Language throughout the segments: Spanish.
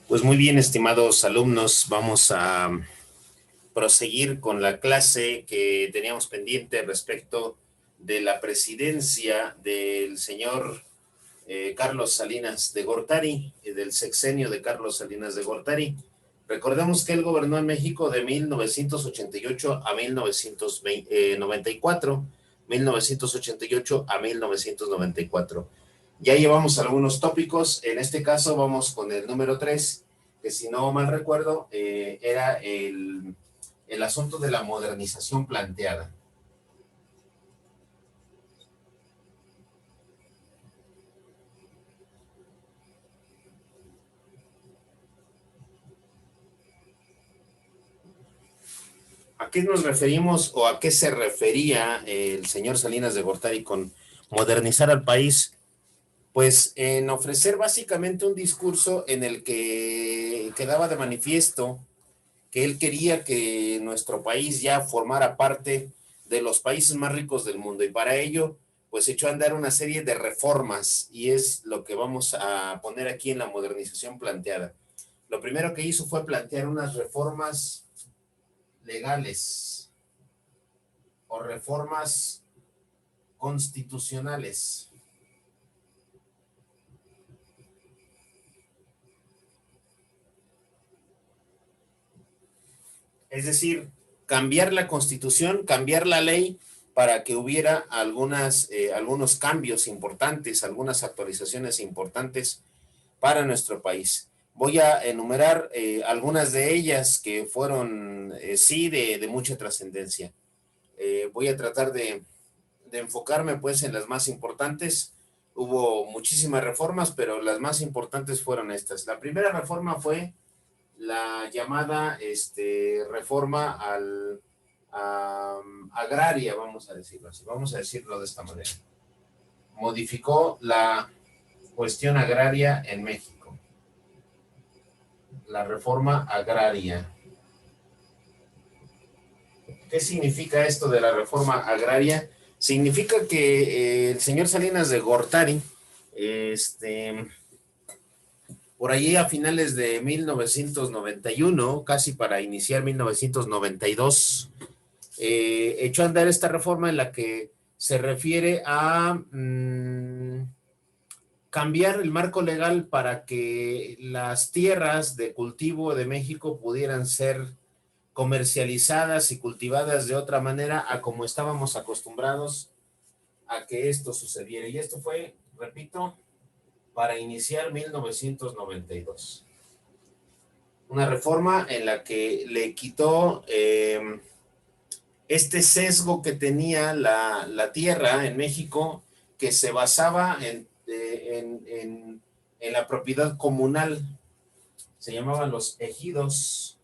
Pues muy bien, estimados alumnos, vamos a proseguir con la clase que teníamos pendiente respecto de la presidencia del señor Carlos Salinas de Gortari, del sexenio de Carlos Salinas de Gortari. Recordemos que él gobernó en México de 1988 a 1994, 1988 a 1994. Ya llevamos algunos tópicos, en este caso vamos con el número 3, que si no mal recuerdo, era el asunto de la modernización planteada. ¿A qué nos referimos o a qué se refería el señor Salinas de Gortari con modernizar al país? Pues en ofrecer básicamente un discurso en el que quedaba de manifiesto que él quería que nuestro país ya formara parte de los países más ricos del mundo, y para ello pues echó a andar una serie de reformas, y es lo que vamos a poner aquí en la modernización planteada. Lo primero que hizo fue plantear unas reformas legales o reformas constitucionales. Es decir, cambiar la constitución, cambiar la ley para que hubiera algunos cambios importantes, algunas actualizaciones importantes para nuestro país. Voy a enumerar algunas de ellas que fueron, sí, de mucha trascendencia. Voy a tratar de enfocarme pues en las más importantes. Hubo muchísimas reformas, pero las más importantes fueron estas. La primera reforma fue la llamada reforma agraria, vamos a decirlo así, vamos a decirlo de esta manera. Modificó la cuestión agraria en México. La reforma agraria. ¿Qué significa esto de la reforma agraria? Significa que el señor Salinas de Gortari, por allí a finales de 1991, casi para iniciar 1992, echó a andar esta reforma en la que se refiere a cambiar el marco legal para que las tierras de cultivo de México pudieran ser comercializadas y cultivadas de otra manera a como estábamos acostumbrados a que esto sucediera. Y esto fue, repito, para iniciar 1992. Una reforma en la que le quitó este sesgo que tenía la tierra en México, que se basaba en la propiedad comunal. Se llamaban los ejidos,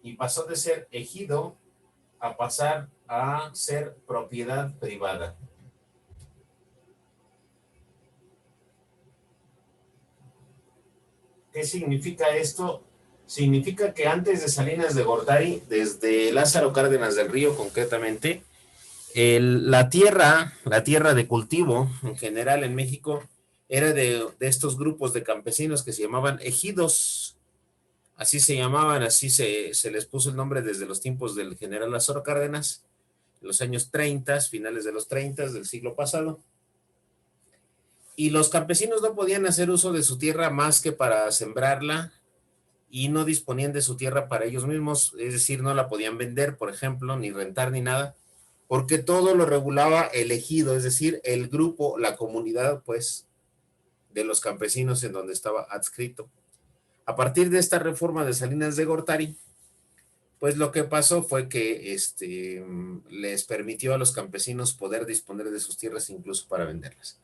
y pasó de ser ejido a pasar a ser propiedad privada. ¿Qué significa esto? Significa que antes de Salinas de Gortari, desde Lázaro Cárdenas del Río concretamente, la tierra de cultivo en general en México era de estos grupos de campesinos que se llamaban ejidos. Así se llamaban, así se les puso el nombre desde los tiempos del general Lázaro Cárdenas, en los años 30, finales de los 30 del siglo pasado. Y los campesinos no podían hacer uso de su tierra más que para sembrarla, y no disponían de su tierra para ellos mismos, es decir, no la podían vender, por ejemplo, ni rentar ni nada, porque todo lo regulaba el ejido, es decir, el grupo, la comunidad, pues, de los campesinos en donde estaba adscrito. A partir de esta reforma de Salinas de Gortari, pues lo que pasó fue que les permitió a los campesinos poder disponer de sus tierras incluso para venderlas.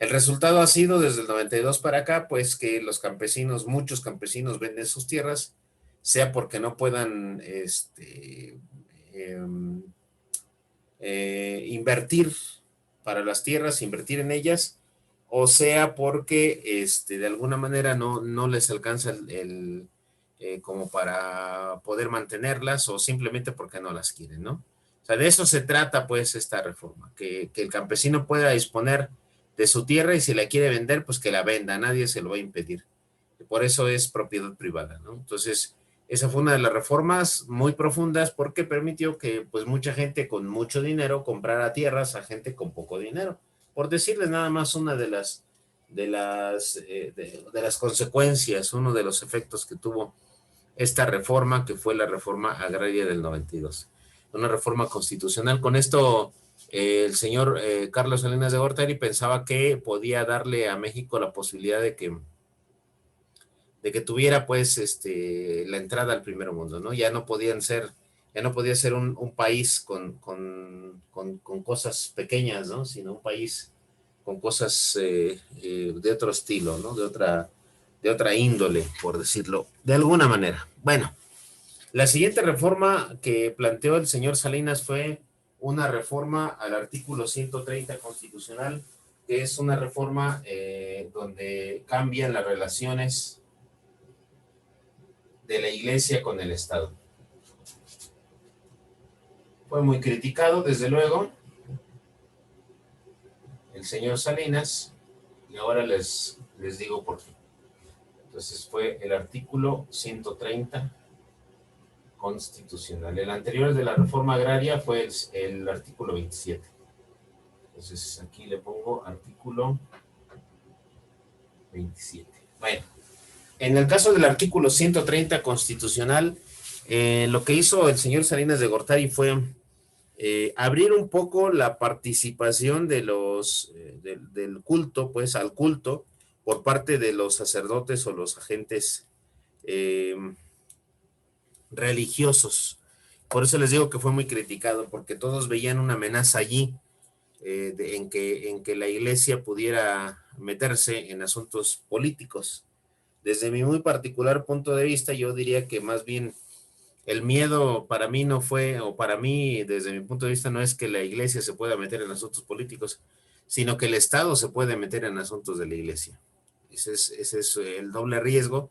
El resultado ha sido desde el 92 para acá, pues que los campesinos, muchos campesinos venden sus tierras, sea porque no puedan invertir para las tierras, invertir en ellas, o sea porque de alguna manera no les alcanza como para poder mantenerlas, o simplemente porque no las quieren, ¿no? O sea, de eso se trata pues esta reforma, que el campesino pueda disponer de su tierra y si la quiere vender, pues que la venda, nadie se lo va a impedir. Por eso es propiedad privada, ¿no? Entonces, esa fue una de las reformas muy profundas porque permitió que pues mucha gente con mucho dinero comprara tierras a gente con poco dinero. Por decirles nada más una de las consecuencias, uno de los efectos que tuvo esta reforma, que fue la reforma agraria del 92, una reforma constitucional. Con esto, el señor Carlos Salinas de Gortari pensaba que podía darle a México la posibilidad de que tuviera pues la entrada al primer mundo, ¿no? Ya no podía ser un país con cosas pequeñas, ¿no? Sino un país con cosas de otro estilo, ¿no? De otra índole, por decirlo de alguna manera. Bueno, la siguiente reforma que planteó el señor Salinas fue una reforma al artículo 130 constitucional, que es una reforma donde cambian las relaciones de la Iglesia con el Estado. Fue muy criticado, desde luego, el señor Salinas, y ahora les digo por qué. Entonces fue el artículo 130 constitucional. El anterior de la reforma agraria fue el artículo 27. Entonces aquí le pongo artículo 27. Bueno, en el caso del artículo 130 constitucional, lo que hizo el señor Salinas de Gortari fue abrir un poco la participación de del culto, pues al culto, por parte de los sacerdotes o los agentes eh, religiosos. Por eso les digo que fue muy criticado, porque todos veían una amenaza allí en que la iglesia pudiera meterse en asuntos políticos. Desde mi muy particular punto de vista, yo diría que más bien el miedo para mí no fue, o para mí, desde mi punto de vista, no es que la iglesia se pueda meter en asuntos políticos, sino que el Estado se puede meter en asuntos de la iglesia. Ese es el doble riesgo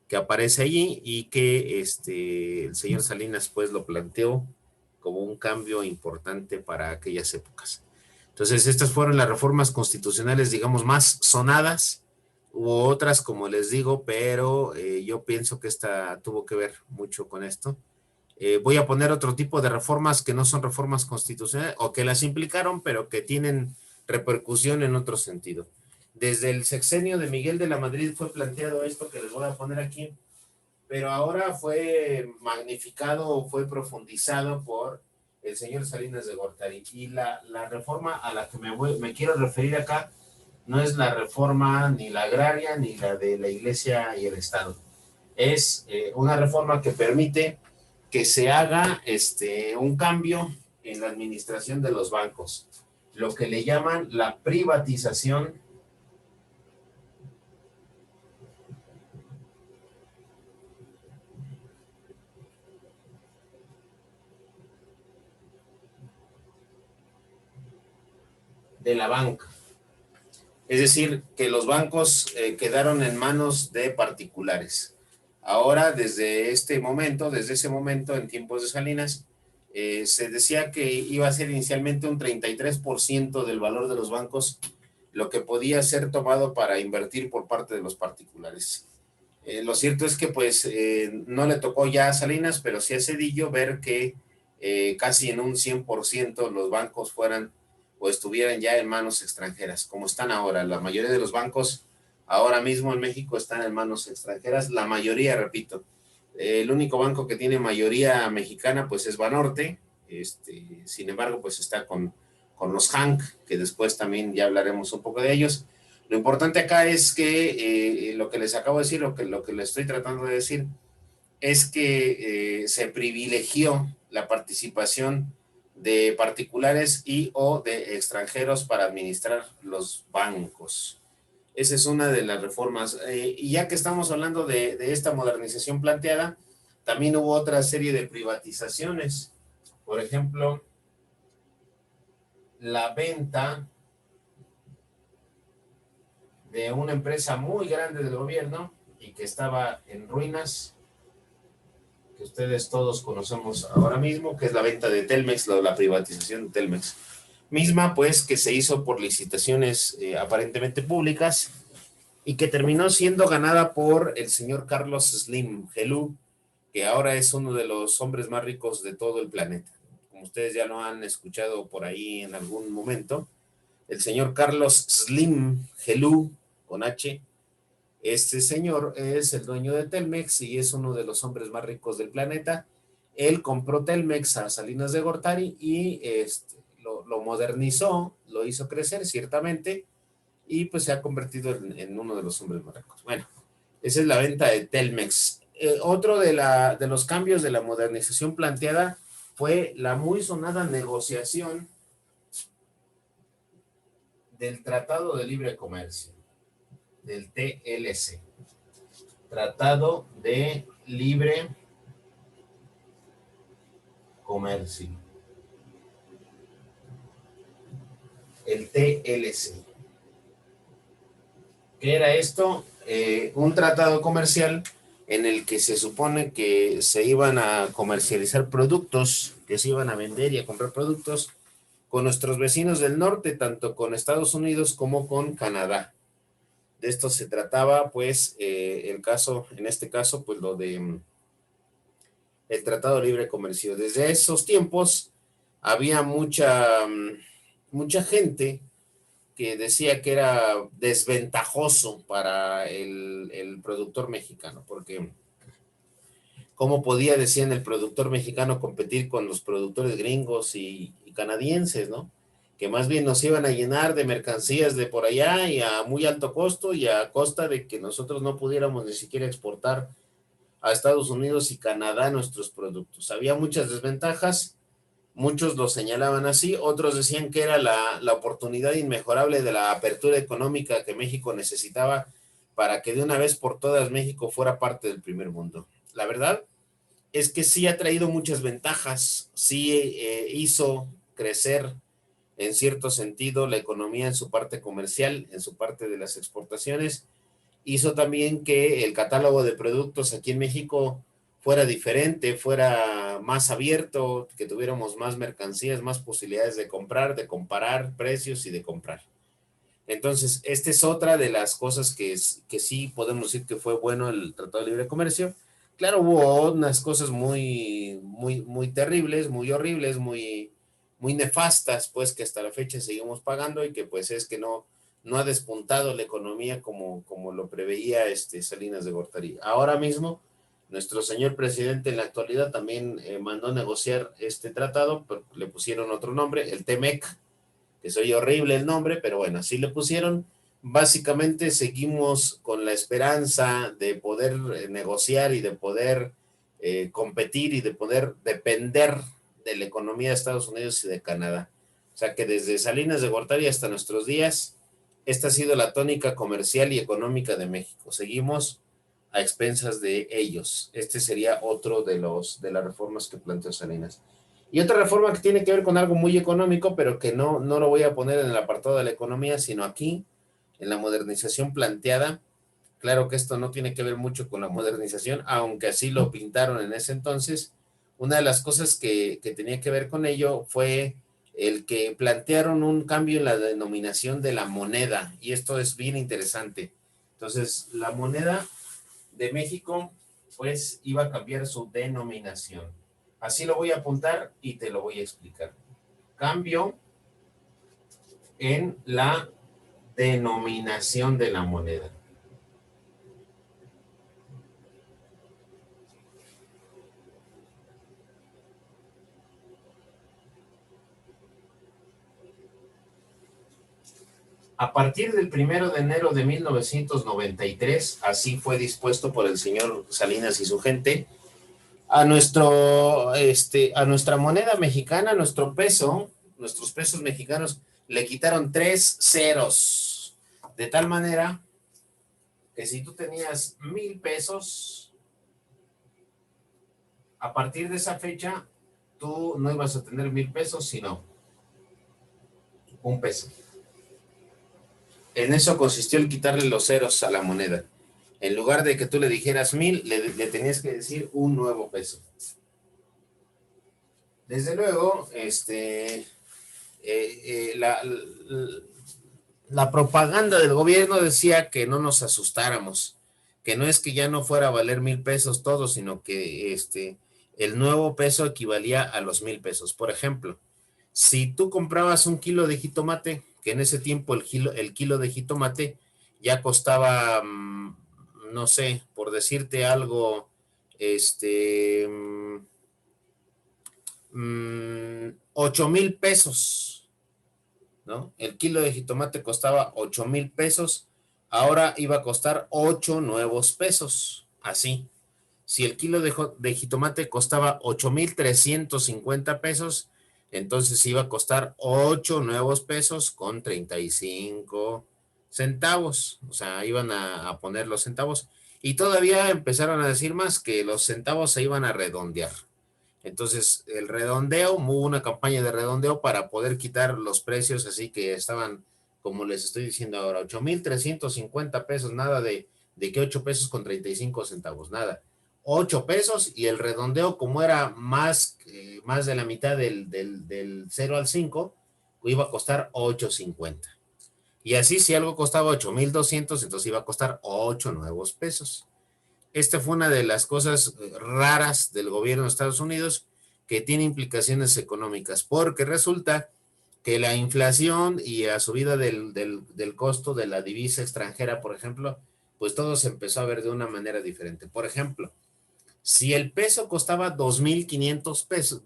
que aparece allí y que el señor Salinas pues lo planteó como un cambio importante para aquellas épocas. Entonces, estas fueron las reformas constitucionales, digamos, más sonadas. Hubo otras, como les digo, pero yo pienso que esta tuvo que ver mucho con esto. Voy a poner otro tipo de reformas que no son reformas constitucionales o que las implicaron, pero que tienen repercusión en otro sentido. Desde el sexenio de Miguel de la Madrid fue planteado esto que les voy a poner aquí, pero ahora fue magnificado, fue profundizado por el señor Salinas de Gortari. Y la reforma a la que me quiero referir acá no es la reforma ni la agraria ni la de la Iglesia y el Estado. Es una reforma que permite que se haga un cambio en la administración de los bancos, lo que le llaman la privatización de la banca. Es decir, que los bancos quedaron en manos de particulares. Ahora, desde ese momento, en tiempos de Salinas, se decía que iba a ser inicialmente un 33% del valor de los bancos, lo que podía ser tomado para invertir por parte de los particulares. Lo cierto es que pues no le tocó ya a Salinas, pero sí a Zedillo ver que casi en un 100% los bancos fueran o estuvieran ya en manos extranjeras, como están ahora. La mayoría de los bancos ahora mismo en México están en manos extranjeras, la mayoría, repito. El único banco que tiene mayoría mexicana pues es Banorte, sin embargo pues está con los Hank, que después también ya hablaremos un poco de ellos. Lo importante acá es que lo que les acabo de decir, lo que les estoy tratando de decir, es que se privilegió la participación de particulares y o de extranjeros para administrar los bancos. Esa es una de las reformas. Y ya que estamos hablando de esta modernización planteada, también hubo otra serie de privatizaciones. Por ejemplo, la venta de una empresa muy grande del gobierno y que estaba en ruinas, que ustedes todos conocemos ahora mismo, que es la venta de Telmex, la privatización de Telmex. misma pues que se hizo por licitaciones aparentemente públicas y que terminó siendo ganada por el señor Carlos Slim Helú, que ahora es uno de los hombres más ricos de todo el planeta. Como ustedes ya lo han escuchado por ahí en algún momento, el señor Carlos Slim Helú, con H, este señor es el dueño de Telmex y es uno de los hombres más ricos del planeta. Él compró Telmex a Salinas de Gortari y lo modernizó, lo hizo crecer ciertamente y pues se ha convertido en uno de los hombres más ricos. Bueno, esa es la venta de Telmex. Otro de los cambios de la modernización planteada fue la muy sonada negociación del Tratado de Libre Comercio, del TLC. Tratado de Libre Comercio, el TLC. ¿Qué era esto? Un tratado comercial en el que se supone que se iban a comercializar productos, que se iban a vender y a comprar productos con nuestros vecinos del norte, tanto con Estados Unidos como con Canadá. De esto se trataba, pues, en este caso, pues lo de el Tratado de Libre Comercio. Desde esos tiempos había mucha gente que decía que era desventajoso para el productor mexicano, porque cómo podía, decían, el productor mexicano competir con los productores gringos y canadienses, ¿no? Que más bien nos iban a llenar de mercancías de por allá y a muy alto costo y a costa de que nosotros no pudiéramos ni siquiera exportar a Estados Unidos y Canadá nuestros productos. Había muchas desventajas, muchos lo señalaban así, otros decían que era la oportunidad inmejorable de la apertura económica que México necesitaba para que de una vez por todas México fuera parte del primer mundo. La verdad es que sí ha traído muchas ventajas, sí hizo crecer en cierto sentido la economía en su parte comercial, en su parte de las exportaciones, hizo también que el catálogo de productos aquí en México fuera diferente, fuera más abierto, que tuviéramos más mercancías, más posibilidades de comprar, de comparar precios y de comprar. Entonces, esta es otra de las cosas que sí podemos decir que fue bueno el Tratado de Libre Comercio. Claro, hubo unas cosas muy terribles, muy horribles, muy nefastas, pues que hasta la fecha seguimos pagando y que pues es que no ha despuntado la economía como lo preveía Salinas de Gortari. Ahora mismo, nuestro señor presidente en la actualidad también mandó negociar este tratado, pero le pusieron otro nombre, el TEMEC, que soy horrible el nombre, pero bueno, así le pusieron. Básicamente seguimos con la esperanza de poder negociar y de poder competir y de poder depender de la economía de Estados Unidos y de Canadá. O sea que desde Salinas de Gortari hasta nuestros días, esta ha sido la tónica comercial y económica de México. Seguimos a expensas de ellos. Este sería otro de las reformas que planteó Salinas. Y otra reforma que tiene que ver con algo muy económico, pero que no lo voy a poner en el apartado de la economía, sino aquí, en la modernización planteada. Claro que esto no tiene que ver mucho con la modernización, aunque así lo pintaron en ese entonces. Una de las cosas que tenía que ver con ello fue el que plantearon un cambio en la denominación de la moneda, y esto es bien interesante. Entonces, la moneda de México, pues iba a cambiar su denominación. Así lo voy a apuntar y te lo voy a explicar. Cambio en la denominación de la moneda. A partir del 1 de enero de 1993, así fue dispuesto por el señor Salinas y su gente, a nuestra moneda mexicana, nuestro peso, nuestros pesos mexicanos, le quitaron 3 ceros. De tal manera que si tú tenías 1,000 pesos, a partir de esa fecha, tú no ibas a tener 1,000 pesos, sino 1 peso. En eso consistió el quitarle los ceros a la moneda. En lugar de que tú le dijeras 1,000, le tenías que decir un nuevo peso. Desde luego, la propaganda del gobierno decía que no nos asustáramos, que no es que ya no fuera a valer 1,000 pesos todo, sino que el nuevo peso equivalía a los 1,000 pesos. Por ejemplo, si tú comprabas un kilo de jitomate, que en ese tiempo el kilo de jitomate ya costaba, no sé, por decirte algo, este, 8,000 pesos, ¿no? El kilo de jitomate costaba 8,000 pesos, ahora iba a costar 8 nuevos pesos, así. Si el kilo de jitomate costaba 8,350 pesos, entonces iba a costar 8 nuevos pesos con 35 centavos. O sea, iban a poner los centavos. Y todavía empezaron a decir más que los centavos se iban a redondear. Entonces, el redondeo, hubo una campaña de redondeo para poder quitar los precios, así que estaban, como les estoy diciendo ahora, 8,350 pesos, nada de que 8 pesos con 35 centavos, nada. 8 pesos, y el redondeo, como era más de la mitad del 0 al 5, iba a costar 8.50. Y así, si algo costaba 8,200, entonces iba a costar 8 nuevos pesos. Esta fue una de las cosas raras del gobierno de Estados Unidos, que tiene implicaciones económicas, porque resulta que la inflación y la subida del costo de la divisa extranjera, por ejemplo, pues todo se empezó a ver de una manera diferente. Por ejemplo, si el peso costaba 2,500 pesos,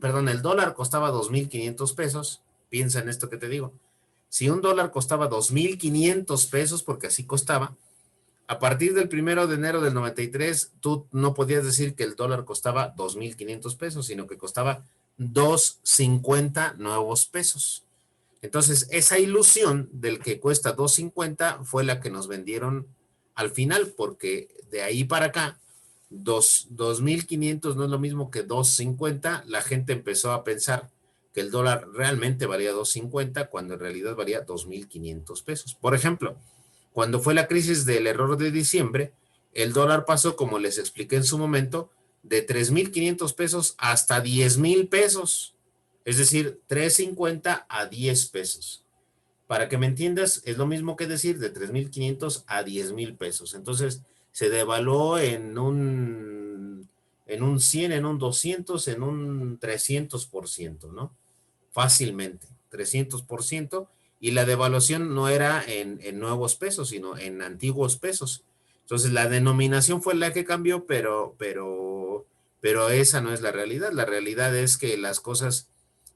perdón, el dólar costaba 2,500 pesos, piensa en esto que te digo. Si un dólar costaba 2,500 pesos, porque así costaba, a partir del 1 de enero del 93, tú no podías decir que el dólar costaba 2,500 pesos, sino que costaba 2.50 nuevos pesos. Entonces, esa ilusión del que cuesta 2.50 fue la que nos vendieron al final, porque de ahí para acá, 2,500 no es lo mismo que 2.50. La gente empezó a pensar que el dólar realmente valía 2.50, cuando en realidad valía 2,500 pesos. Por ejemplo, cuando fue la crisis del error de diciembre, el dólar pasó, como les expliqué en su momento, de 3,500 pesos hasta 10,000 pesos. Es decir, 3.50 a 10 pesos. Para que me entiendas, es lo mismo que decir de 3,500 a 10,000 pesos. Entonces, se devaluó en un 100, en un 200, en un 300%, ¿no? Fácilmente, 300%. Y la devaluación no era en nuevos pesos, sino en antiguos pesos. Entonces, la denominación fue la que cambió, pero esa no es la realidad. La realidad es que las cosas,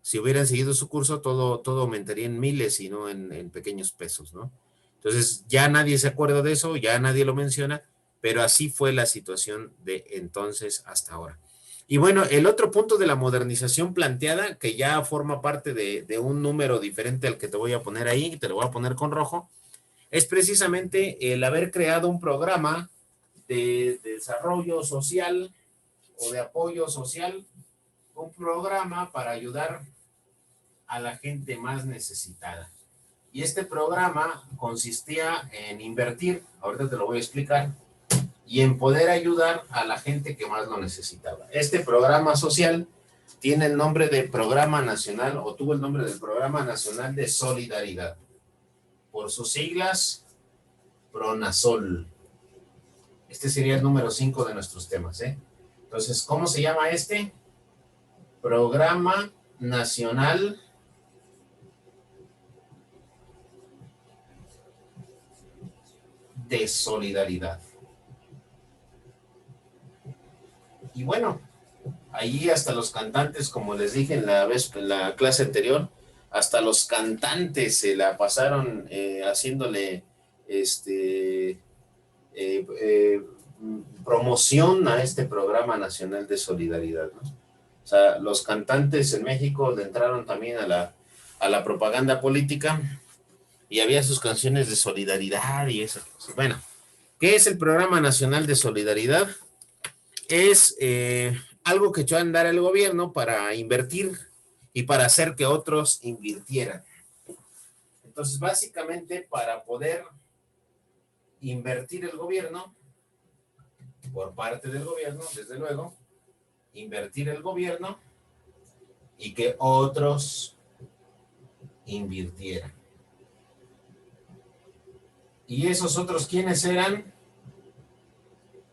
si hubieran seguido su curso, todo aumentaría en miles y no en pequeños pesos, ¿no? Entonces, ya nadie se acuerda de eso, ya nadie lo menciona, pero así fue la situación de entonces hasta ahora. Y bueno, el otro punto de la modernización planteada, que ya forma parte de un número diferente al que te voy a poner ahí, te lo voy a poner con rojo, es precisamente el haber creado un programa de desarrollo social o de apoyo social, un programa para ayudar a la gente más necesitada. Y este programa consistía en invertir, ahorita te lo voy a explicar, y en poder ayudar a la gente que más lo necesitaba. Este programa social tiene el nombre de Programa Nacional, o tuvo el nombre del Programa Nacional de Solidaridad, por sus siglas, PRONASOL. Este sería el número 5 de nuestros temas, ¿eh? Entonces, ¿cómo se llama este? Programa Nacional de Solidaridad. Y bueno, ahí hasta los cantantes, como les dije en la clase anterior, hasta los cantantes se la pasaron haciéndole este, promoción a este Programa Nacional de Solidaridad, ¿no? O sea, los cantantes en México le entraron también a la propaganda política, y había sus canciones de solidaridad y esas cosas. Bueno, ¿qué es el Programa Nacional de Solidaridad? Es algo que echó a andar el gobierno para invertir y para hacer que otros invirtieran. Entonces, básicamente, para poder invertir el gobierno, por parte del gobierno, desde luego, invertir el gobierno y que otros invirtiera. ¿Y esos otros quiénes eran?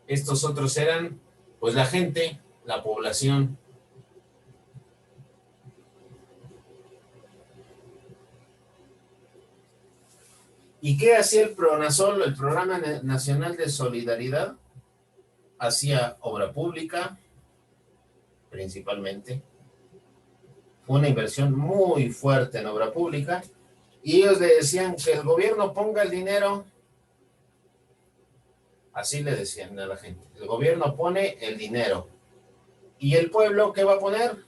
Estos otros eran, pues la gente, la población. ¿Y qué hacía el PRONASOL, el Programa Nacional de Solidaridad? Hacía obra pública, principalmente, una inversión muy fuerte en obra pública, y ellos le decían que el gobierno ponga el dinero, así le decían a la gente, el gobierno pone el dinero, ¿y el pueblo qué va a poner?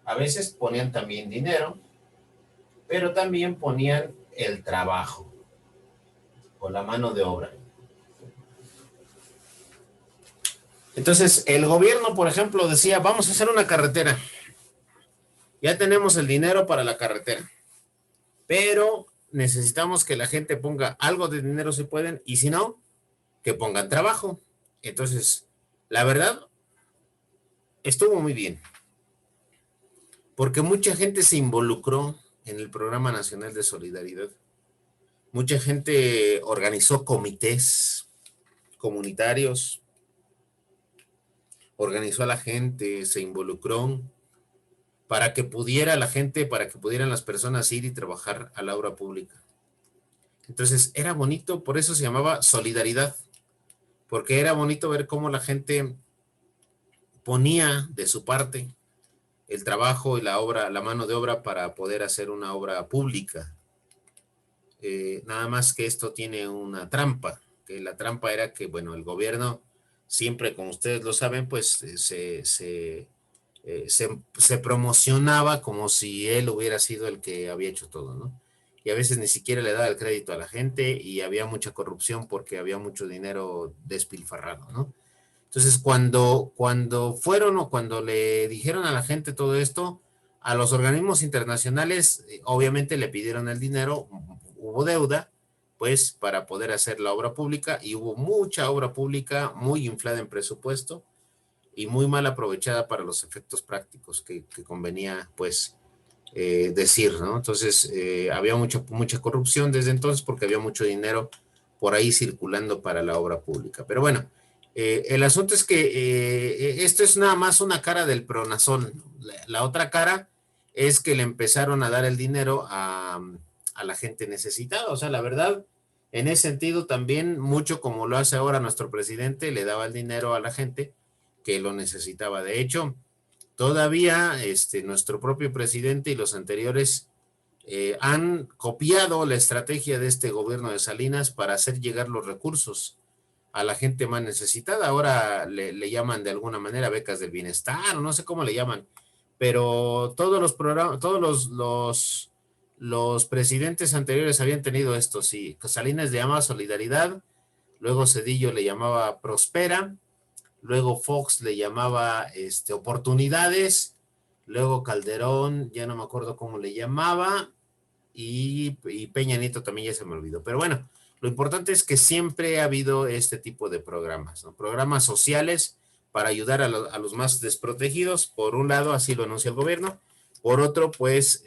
A veces ponían también dinero, pero también ponían el trabajo, o la mano de obra. Entonces, el gobierno, por ejemplo, decía, vamos a hacer una carretera, ya tenemos el dinero para la carretera, pero necesitamos que la gente ponga algo de dinero si pueden, y si no, que pongan trabajo. Entonces, la verdad, estuvo muy bien, porque mucha gente se involucró en el Programa Nacional de Solidaridad. Mucha gente organizó comités comunitarios, organizó a la gente, se involucró para que pudiera la gente, para que pudieran las personas ir y trabajar a la obra pública. Entonces, era bonito, por eso se llamaba Solidaridad, porque era bonito ver cómo la gente ponía de su parte el trabajo y la obra, la mano de obra para poder hacer una obra pública. Nada más que esto tiene una trampa, que la trampa era que, bueno, el gobierno siempre, como ustedes lo saben, pues se promocionaba como si él hubiera sido el que había hecho todo, ¿no? Y a veces ni siquiera le daba el crédito a la gente y había mucha corrupción porque había mucho dinero despilfarrado, ¿no? Entonces, cuando fueron o cuando le dijeron a la gente todo esto, a los organismos internacionales, obviamente le pidieron el dinero, hubo deuda, pues para poder hacer la obra pública, y hubo mucha obra pública muy inflada en presupuesto y muy mal aprovechada para los efectos prácticos que convenía, pues, decir, ¿no? Entonces, había mucha corrupción desde entonces porque había mucho dinero por ahí circulando para la obra pública. Pero bueno, el asunto es que esto es nada más una cara del Pronasol. La otra cara es que le empezaron a dar el dinero a la gente necesitada. O sea, la verdad, en ese sentido también, mucho como lo hace ahora nuestro presidente, le daba el dinero a la gente que lo necesitaba. De hecho, todavía nuestro propio presidente y los anteriores han copiado la estrategia de este gobierno de Salinas para hacer llegar los recursos a la gente más necesitada. Ahora le llaman de alguna manera becas del bienestar, o no sé cómo le llaman, pero todos los programas, todos los presidentes anteriores habían tenido esto, sí. Salinas le llamaba Solidaridad, luego Cedillo le llamaba Prospera, luego Fox le llamaba Oportunidades, luego Calderón, ya no me acuerdo cómo le llamaba, y Peña Nieto también ya se me olvidó. Pero bueno, lo importante es que siempre ha habido este tipo de programas, ¿no? Programas sociales para ayudar a los más desprotegidos, por un lado, así lo anuncia el gobierno, por otro, pues,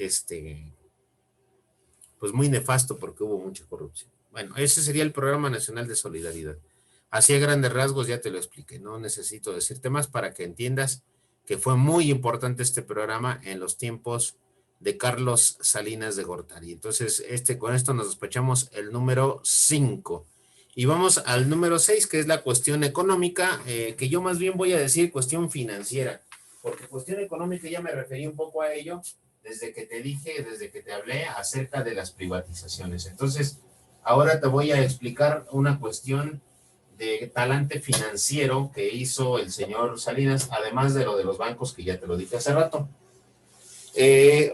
pues muy nefasto porque hubo mucha corrupción. Bueno, ese sería el Programa Nacional de Solidaridad. Así a grandes rasgos ya te lo expliqué, no necesito decirte más para que entiendas que fue muy importante este programa en los tiempos de Carlos Salinas de Gortari. Entonces, con esto nos despachamos el número 5. Y vamos al número 6, que es la cuestión económica, que yo más bien voy a decir cuestión financiera, porque cuestión económica ya me referí un poco a ello desde que te dije, desde que te hablé acerca de las privatizaciones. Entonces, ahora te voy a explicar una cuestión de talante financiero que hizo el señor Salinas, además de lo de los bancos que ya te lo dije hace rato.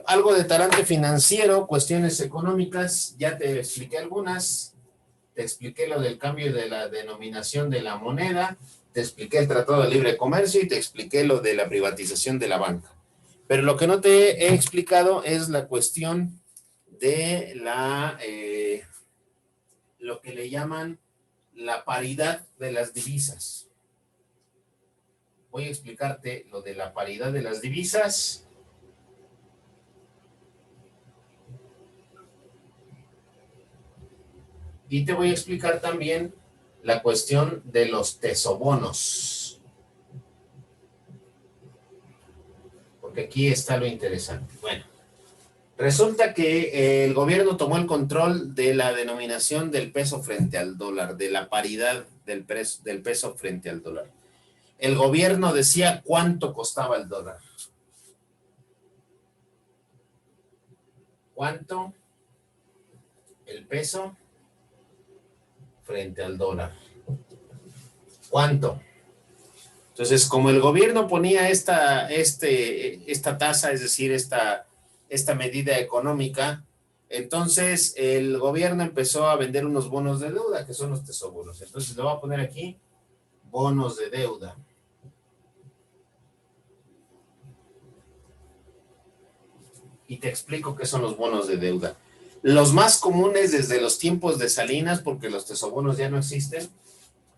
Algo de talante financiero, cuestiones económicas, ya te expliqué algunas, te expliqué lo del cambio de la denominación de la moneda, te expliqué el Tratado de Libre Comercio y te expliqué lo de la privatización de la banca. Pero lo que no te he explicado es la cuestión de lo que le llaman la paridad de las divisas. Voy a explicarte lo de la paridad de las divisas Y te voy a explicar también la cuestión de los tesobonos, porque aquí está lo interesante. Bueno, resulta que el gobierno tomó el control de la denominación del peso frente al dólar, de la paridad del peso frente al dólar. El gobierno decía cuánto costaba el dólar. ¿Cuánto el peso frente al dólar? ¿Cuánto? Entonces, como el gobierno ponía esta tasa, es decir, esta medida económica, entonces el gobierno empezó a vender unos bonos de deuda, que son los tesobonos. Entonces, le voy a poner aquí bonos de deuda. Y te explico qué son los bonos de deuda. Los más comunes desde los tiempos de Salinas, porque los tesobonos ya no existen,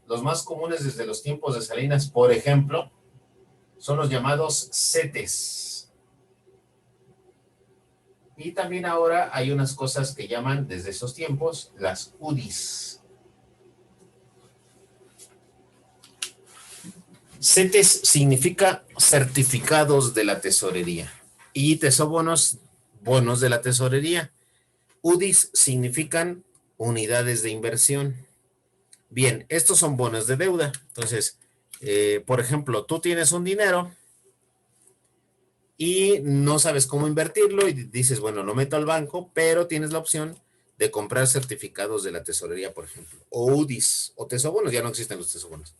los más comunes desde los tiempos de Salinas, por ejemplo, son los llamados CETES. Y también ahora hay unas cosas que llaman desde esos tiempos las UDIs. CETES significa certificados de la tesorería y tesobonos, bonos de la tesorería. UDIs significan unidades de inversión. Bien, estos son bonos de deuda. Entonces, por ejemplo, tú tienes un dinero y no sabes cómo invertirlo y dices, bueno, lo meto al banco, pero tienes la opción de comprar certificados de la tesorería, por ejemplo, o UDIs, o tesobonos, ya no existen los tesobonos.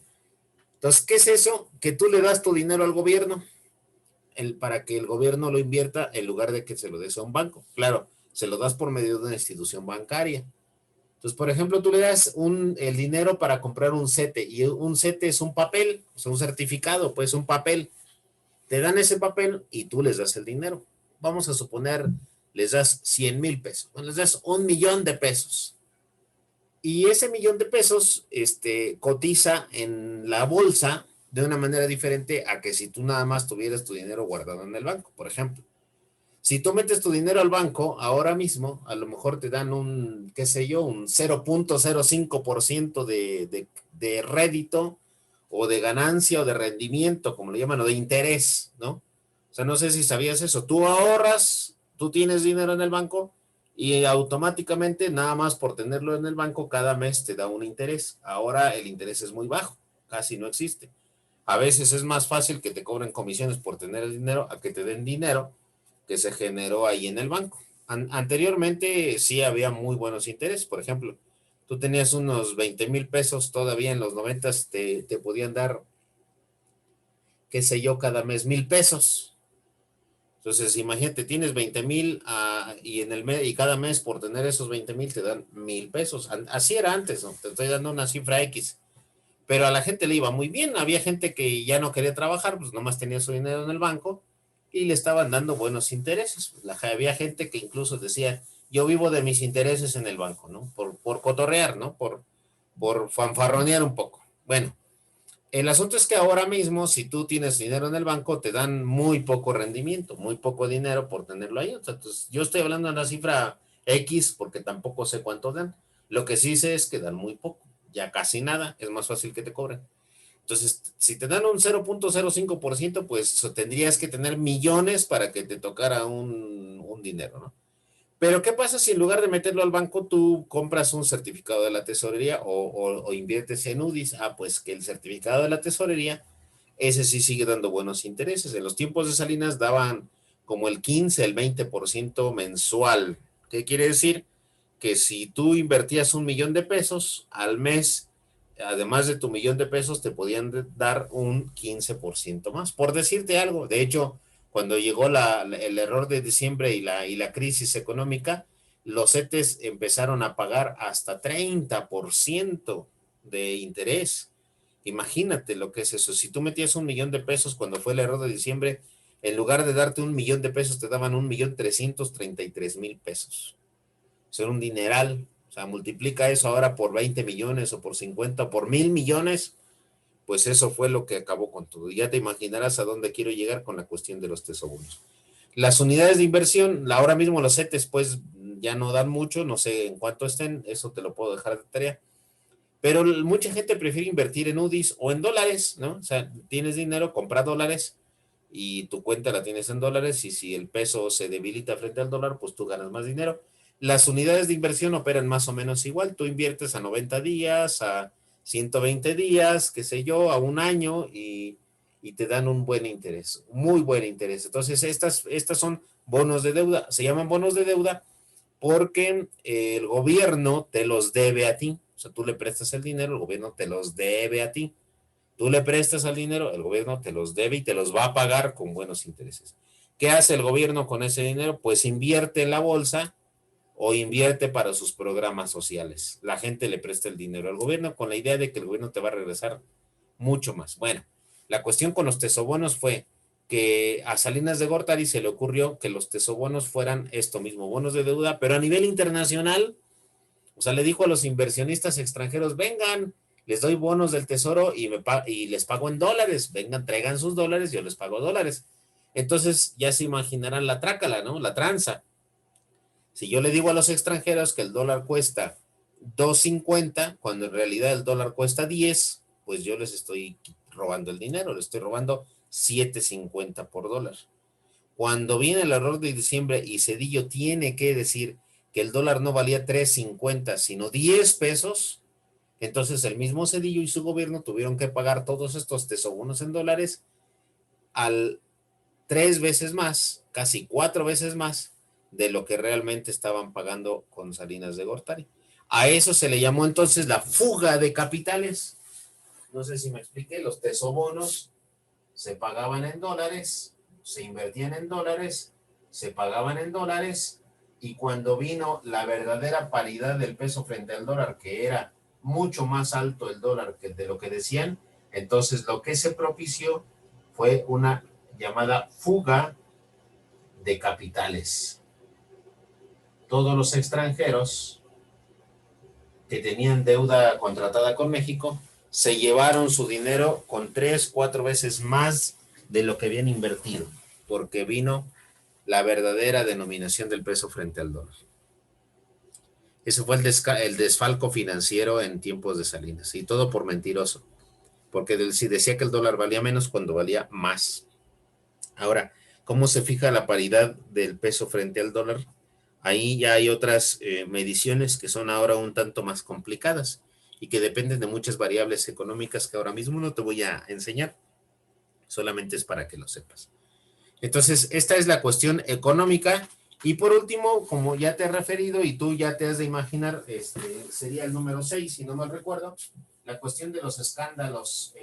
Entonces, ¿qué es eso? Que tú le das tu dinero al gobierno para que el gobierno lo invierta en lugar de que se lo des a un banco. Claro, se lo das por medio de una institución bancaria. Entonces, por ejemplo, tú le das el dinero para comprar un CETE, y un CETE es un papel, o sea, un certificado, pues un papel. Te dan ese papel y tú les das el dinero. Vamos a suponer, les das 100,000 pesos, bueno, les das 1,000,000 de pesos. Y ese 1,000,000 de pesos cotiza en la bolsa de una manera diferente a que si tú nada más tuvieras tu dinero guardado en el banco, por ejemplo. Si tú metes tu dinero al banco ahora mismo, a lo mejor te dan un, qué sé yo, un 0,05% de rédito o de ganancia o de rendimiento, como le llaman, o de interés, ¿no? O sea, no sé si sabías eso. Tú ahorras, tú tienes dinero en el banco y automáticamente, nada más por tenerlo en el banco, cada mes te da un interés. Ahora el interés es muy bajo, casi no existe. A veces es más fácil que te cobren comisiones por tener el dinero a que te den dinero que se generó ahí en el banco. Anteriormente sí había muy buenos intereses. Por ejemplo, tú tenías unos 20,000 pesos, todavía en los 90 te podían dar, qué sé yo, cada mes 1,000 pesos. Entonces, imagínate, tienes 20,000 y cada mes por tener esos 20,000 te dan 1,000 pesos. Así era antes, ¿no? Te estoy dando una cifra X. Pero a la gente le iba muy bien. Había gente que ya no quería trabajar, pues nomás tenía su dinero en el banco y le estaban dando buenos intereses. Había gente que incluso decía, yo vivo de mis intereses en el banco, ¿no? Por cotorrear, ¿no? Por fanfarronear un poco. Bueno, el asunto es que ahora mismo, si tú tienes dinero en el banco, te dan muy poco rendimiento, muy poco dinero por tenerlo ahí. Entonces, yo estoy hablando de una cifra X porque tampoco sé cuánto dan. Lo que sí sé es que dan muy poco, ya casi nada, es más fácil que te cobren. Entonces, si te dan un 0,05%, pues tendrías que tener millones para que te tocara un dinero, ¿no? Pero ¿qué pasa si en lugar de meterlo al banco tú compras un certificado de la tesorería o inviertes en UDIs? Ah, pues que el certificado de la tesorería, ese sí sigue dando buenos intereses. En los tiempos de Salinas daban como el 15, el 20% mensual. ¿Qué quiere decir? Que si tú invertías 1,000,000 de pesos al mes, además de tu 1,000,000 de pesos, te podían dar un 15% más, por decirte algo. De hecho, cuando llegó el error de diciembre y la crisis económica, los CETES empezaron a pagar hasta 30% de interés. Imagínate lo que es eso. Si tú metías 1,000,000 de pesos cuando fue el error de diciembre, en lugar de darte 1,000,000 de pesos, te daban 1,333,000 pesos. Ser un dineral. O sea, multiplica eso ahora por 20 millones o por 50 o por 1,000,000,000, pues eso fue lo que acabó con todo. Ya te imaginarás a dónde quiero llegar con la cuestión de los tesobonos. Las unidades de inversión, ahora mismo los CETES, pues ya no dan mucho, no sé en cuánto estén, eso te lo puedo dejar de tarea, pero mucha gente prefiere invertir en UDIs o en dólares, ¿no? O sea, tienes dinero, compra dólares y tu cuenta la tienes en dólares y si el peso se debilita frente al dólar, pues tú ganas más dinero. Las unidades de inversión operan más o menos igual, tú inviertes a 90 días, a 120 días, qué sé yo, a un año y te dan un buen interés, muy buen interés. Entonces, estas son bonos de deuda, se llaman bonos de deuda porque el gobierno te los debe a ti. O sea, tú le prestas el dinero, el gobierno te los debe a ti. Tú le prestas el dinero, el gobierno te los debe y te los va a pagar con buenos intereses. ¿Qué hace el gobierno con ese dinero? Pues invierte en la bolsa o invierte para sus programas sociales. La gente le presta el dinero al gobierno con la idea de que el gobierno te va a regresar mucho más. Bueno, la cuestión con los tesobonos fue que a Salinas de Gortari se le ocurrió que los tesobonos fueran esto mismo, bonos de deuda, pero a nivel internacional. O sea, le dijo a los inversionistas extranjeros, vengan, les doy bonos del tesoro y les pago en dólares, vengan, traigan sus dólares, yo les pago dólares. Entonces ya se imaginarán la trácala, ¿no? La tranza. Si yo le digo a los extranjeros que el dólar cuesta 2.50, cuando en realidad el dólar cuesta 10, pues yo les estoy robando el dinero, les estoy robando 7.50 por dólar. Cuando viene el error de diciembre y Cedillo tiene que decir que el dólar no valía 3.50, sino 10 pesos, entonces el mismo Cedillo y su gobierno tuvieron que pagar todos estos tesobonos en dólares al 3 veces más, casi 4 veces más de lo que realmente estaban pagando con Salinas de Gortari. A eso se le llamó entonces la fuga de capitales. No sé si me expliqué, los tesobonos se pagaban en dólares, se invertían en dólares, se pagaban en dólares, y cuando vino la verdadera paridad del peso frente al dólar, que era mucho más alto el dólar que de lo que decían, entonces lo que se propició fue una llamada fuga de capitales. Todos los extranjeros que tenían deuda contratada con México se llevaron su dinero con 3, 4 veces más de lo que habían invertido, porque vino la verdadera denominación del peso frente al dólar. Ese fue el desfalco financiero en tiempos de Salinas, y todo por mentiroso, porque si decía que el dólar valía menos cuando valía más. Ahora, ¿cómo se fija la paridad del peso frente al dólar? Ahí ya hay otras mediciones que son ahora un tanto más complicadas y que dependen de muchas variables económicas que ahora mismo no te voy a enseñar, solamente es para que lo sepas. Entonces, esta es la cuestión económica. Y por último, como ya te he referido y tú ya te has de imaginar, sería el número 6, si no mal recuerdo, la cuestión de los escándalos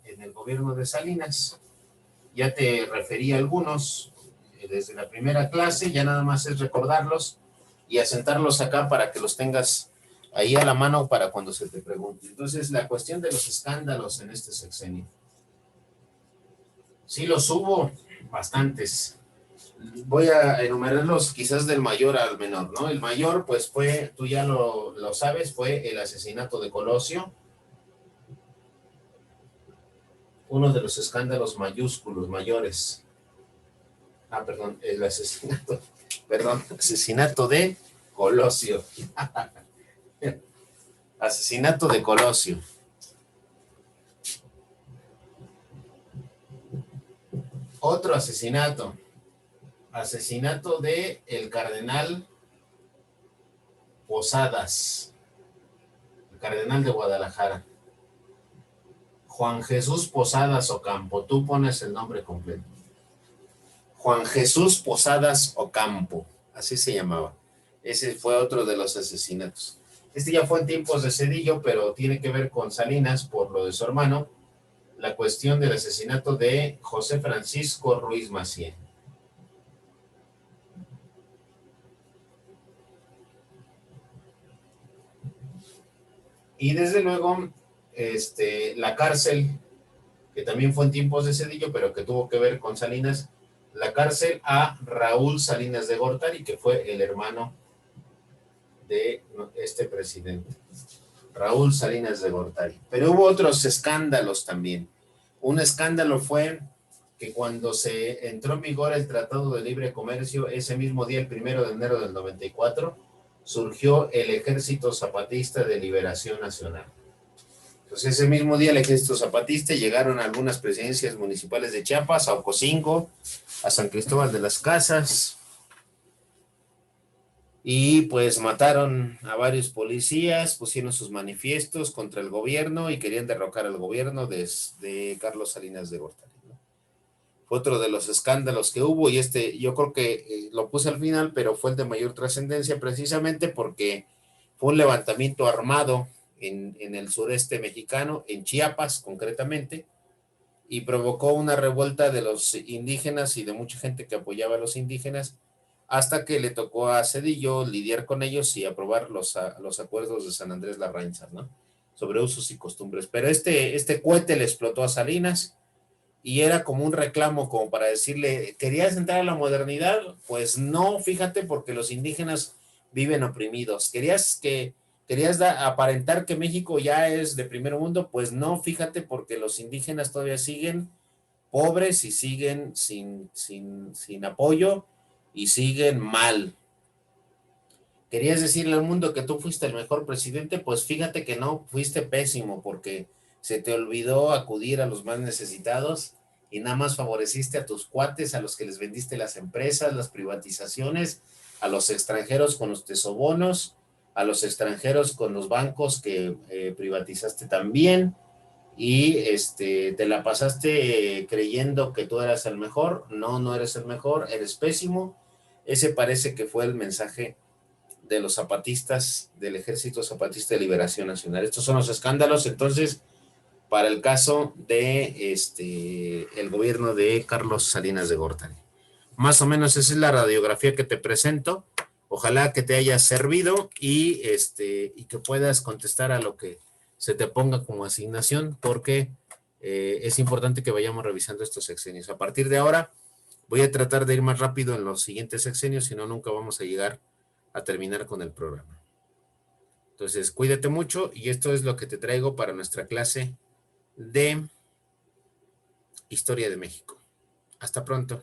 en el gobierno de Salinas. Ya te referí a algunos desde la primera clase, ya nada más es recordarlos y asentarlos acá para que los tengas ahí a la mano para cuando se te pregunte. Entonces, la cuestión de los escándalos en este sexenio. Sí, los hubo bastantes. Voy a enumerarlos quizás del mayor al menor, ¿no? El mayor, pues fue, tú ya lo sabes, fue el asesinato de Colosio, uno de los escándalos mayúsculos, mayores. Perdón, el asesinato, perdón, asesinato de Colosio. Asesinato de Colosio. Otro asesinato de el cardenal Posadas, el cardenal de Guadalajara. Juan Jesús Posadas Ocampo, tú pones el nombre completo. Juan Jesús Posadas Ocampo, así se llamaba. Ese fue otro de los asesinatos. Este ya fue en tiempos de Cedillo, pero tiene que ver con Salinas por lo de su hermano, la cuestión del asesinato de José Francisco Ruiz Massieu. Y desde luego, la cárcel, que también fue en tiempos de Cedillo, pero que tuvo que ver con Salinas, la cárcel a Raúl Salinas de Gortari, que fue el hermano de este presidente, Raúl Salinas de Gortari. Pero hubo otros escándalos también. Un escándalo fue que cuando se entró en vigor el Tratado de Libre Comercio, ese mismo día, el 1 de enero del 94, surgió el Ejército Zapatista de Liberación Nacional. Entonces, ese mismo día el Ejército Zapatista llegaron a algunas presidencias municipales de Chiapas, a Ocosingo, a San Cristóbal de las Casas, y pues mataron a varios policías, pusieron sus manifiestos contra el gobierno y querían derrocar al gobierno de Carlos Salinas de Gortari, ¿no? Fue otro de los escándalos que hubo y yo creo que lo puse al final, pero fue el de mayor trascendencia precisamente porque fue un levantamiento armado en el sureste mexicano, en Chiapas concretamente, y provocó una revuelta de los indígenas y de mucha gente que apoyaba a los indígenas, hasta que le tocó a Zedillo lidiar con ellos y aprobar los acuerdos de San Andrés Larraínzar, ¿no? Sobre usos y costumbres. Pero este cohete le explotó a Salinas y era como un reclamo, como para decirle, ¿querías entrar a la modernidad? Pues no, fíjate, porque los indígenas viven oprimidos. ¿Querías aparentar que México ya es de primer mundo? Pues no, fíjate, porque los indígenas todavía siguen pobres y siguen sin apoyo y siguen mal. ¿Querías decirle al mundo que tú fuiste el mejor presidente? Pues fíjate que no, fuiste pésimo porque se te olvidó acudir a los más necesitados y nada más favoreciste a tus cuates, a los que les vendiste las empresas, las privatizaciones, a los extranjeros con los tesobonos, a los extranjeros con los bancos que privatizaste también, y te la pasaste creyendo que tú eras el mejor. No, no eres el mejor, eres pésimo. Ese parece que fue el mensaje de los zapatistas, del Ejército Zapatista de Liberación Nacional. Estos son los escándalos, entonces, para el caso de el gobierno de Carlos Salinas de Gortari. Más o menos esa es la radiografía que te presento. Ojalá que te haya servido y que puedas contestar a lo que se te ponga como asignación, porque es importante que vayamos revisando estos sexenios. A partir de ahora, voy a tratar de ir más rápido en los siguientes sexenios, si no, nunca vamos a llegar a terminar con el programa. Entonces, cuídate mucho y esto es lo que te traigo para nuestra clase de Historia de México. Hasta pronto.